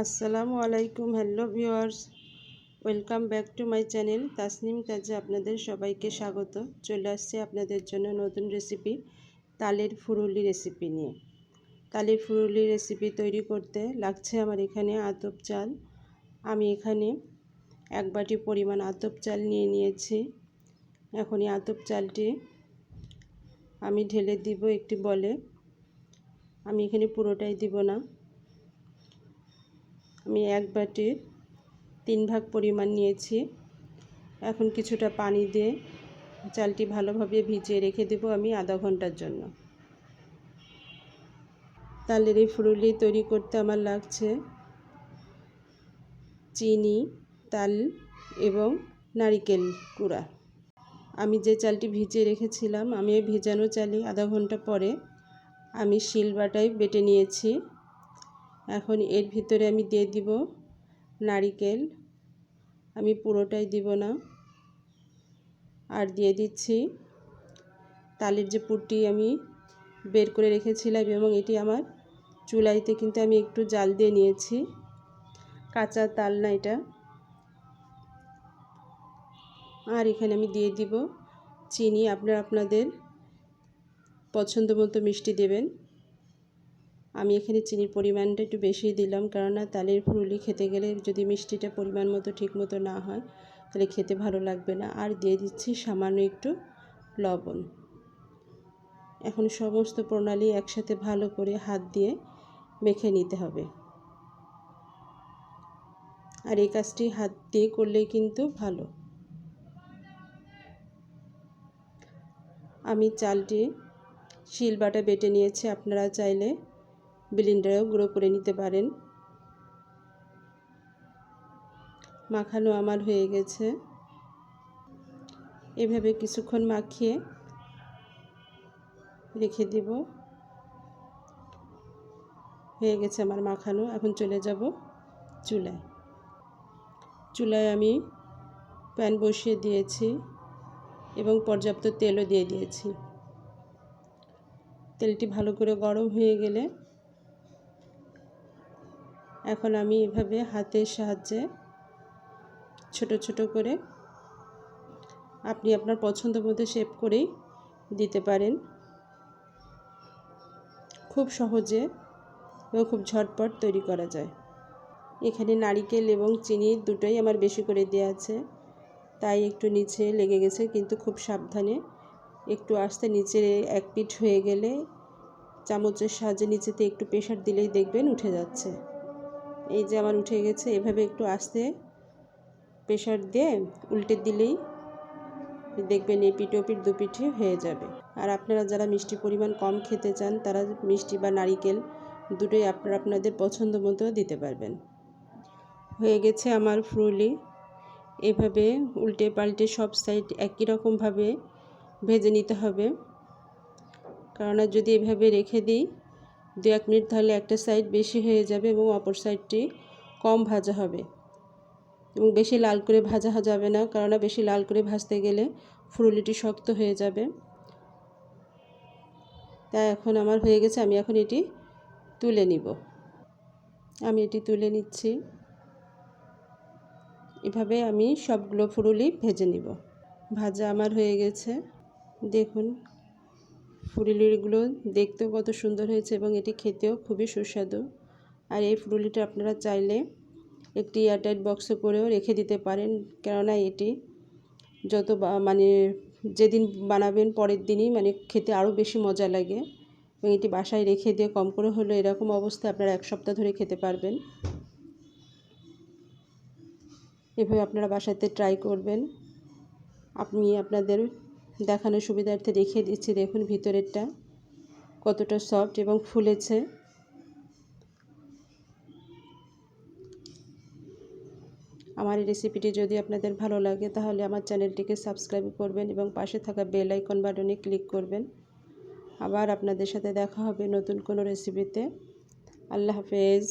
আসসালামু আলাইকুম। Hello viewers, welcome back to my channel Tasnim কাজে আপনাদের সবাইকে স্বাগত। চলে আসছে আপনাদের জন্য নতুন রেসিপি তালের ফুরুলি রেসিপি নিয়ে। তালের ফুরুলি রেসিপি তৈরি করতে লাগছে আমার এখানে আতপ চাল। আমি এখানে 1 বাটি পরিমাণ আতপ চাল নিয়েছি। এখন এই আতপ চালটি আমি ঢেলে দিব একটি বলে। আমি এখানে পুরোটাই দিব না, আমি 1 বাটির 3 ভাগ পরিমাণ নিয়েছি। এখন কিছুটা পানি দিয়ে চালটি ভালোভাবে ভিজিয়ে রেখে দেব আমি আধা ঘন্টার জন্য। তালের এই ফুরুলি তৈরি করতে আমার লাগছে চিনি, তাল এবং নারকেল কুড়া। আমি যে চালটি ভিজিয়ে রেখেছিলাম, আমি এই ভেজানো চালে আধা ঘন্টা পরে আমি শিলবাটায় বেটে নিয়েছি। এখন এর ভিতরে আমি দিয়ে দিব নারকেল, আমি পুরোটাই দিব না, আর দিয়ে দিচ্ছি তালের যে পুরটি আমি বের করে রেখেছিলাম, এবং এটি আমার চুলাইতে কিন্তু আমি একটু জাল দিয়ে নিয়েছি, কাঁচা তাল না এটা। আর এখানে আমি দিয়ে দিব চিনি, আপনারা আপনাদের পছন্দ মতো মিষ্টি দেবেন। আমি এখানে চিনির পরিমাণটা একটু বেশি দিলাম, কেননা তালের ফুরুলি খেতে গেলে যদি মিষ্টিটা পরিমাণ মতো ঠিক মতো না হয় তাহলে খেতে ভালো লাগবে না। আর দিয়ে দিচ্ছি সামান্য একটু লবণ। এখন সমস্ত প্রণালী একসাথে ভালো করে হাত দিয়ে মেখে নিতে হবে, আর এই কাজটি হাত দিয়ে করলেই কিন্তু ভালো। আমি চালটি শিলবাটা বেটে নিয়েছি, আপনারা চাইলে ব্লেন্ডারেও গুঁড়ো করে নিতে পারেন। মাখানো আমার হয়ে গেছে। এভাবে কিছুক্ষণ মাখিয়ে রেখে দেব। হয়ে গেছে আমার মাখানো। এখন চলে যাব চুলায়। চুলায় আমি প্যান বসিয়ে দিয়েছি এবং পর্যাপ্ত তেলও দিয়ে দিয়েছি। তেলটি ভালো করে গরম হয়ে গেলে এখন আমি এভাবে হাতের সাহায্যে ছোট ছোট করে আপনি আপনার পছন্দ মতো শেপ করেই দিতে পারেন। খুব সহজে এবং খুব ঝটপট তৈরি করা যায়। এখানে নারকেল এবং চিনি দুটোই আমার বেশি করে দেওয়া আছে, তাই একটু নিচে লেগে গেছে, কিন্তু খুব সাবধানে একটু আস্তে নিচে এক পিঠ হয়ে গেলে চামচের সাহায্যে নিচেতে একটু প্রেসার দিলেই দেখবেন উঠে যাচ্ছে। এই যে আমার উঠে গেছে। এভাবে একটু আস্তে প্রেসার দিয়ে উল্টে দিলেই দেখবেন এই পিঠ ও পিঠ দু পিঠে হয়ে যাবে। আর আপনারা যারা মিষ্টি পরিমাণ কম খেতে চান তারা মিষ্টি বা নারকেল দুটোই আপনারা আপনাদের পছন্দ মতো দিতে পারবেন। হয়ে গেছে আমার ফুরুলি। এভাবে উল্টে পাল্টে সব সাইড একই রকমভাবে ভেজে নিতে হবে, কারণ যদি এভাবে রেখে দিই 2-1 মিনিট তাহলে একটা সাইড বেশি হয়ে যাবে এবং অপর সাইডটি কম ভাজা হবে। এবং বেশি লাল করে ভাজা যাবে না, কারণ বেশি লাল করে ভাজতে গেলে ফুরুলিটি শক্ত হয়ে যাবে। তাই এখন আমার হয়ে গেছে। আমি এখন এটি তুলে নিব। আমি এটি তুলে নিচ্ছি। এভাবে আমি সবগুলো ফুরুলি ভেজে নিব। ভাজা আমার হয়ে গেছে। দেখুন ফুরুলিগুলো দেখতেও কত সুন্দর হয়েছে এবং এটি খেতেও খুবই সুস্বাদু। আর এই ফুরুলিটা আপনারা চাইলে একটি এয়ারটাইট বক্সে করেও রেখে দিতে পারেন, কেননা এটি যত যেদিন বানাবেন পরের দিনই খেতে আরও বেশি মজা লাগে। এবং এটি বাসায় রেখে দিয়ে কম করে হলো এরকম অবস্থায় আপনারা 1 সপ্তাহ ধরে খেতে পারবেন। এভাবে আপনারা বাসাতে ট্রাই করবেন। আমি আপনাদের দেখানোর সুবিধার্থে দেখিয়ে দিচ্ছি। দেখুন ভিতরেরটা কতটা সফট এবং ফুলেছে। আমার এই রেসিপিটি যদি আপনাদের ভালো লাগে তাহলে আমার চ্যানেলটিকে সাবস্ক্রাইব করবেন এবং পাশে থাকা বেল আইকন বাটনে ক্লিক করবেন। আবার আপনাদের সাথে দেখা হবে নতুন কোনো রেসিপিতে। আল্লাহ হাফেজ।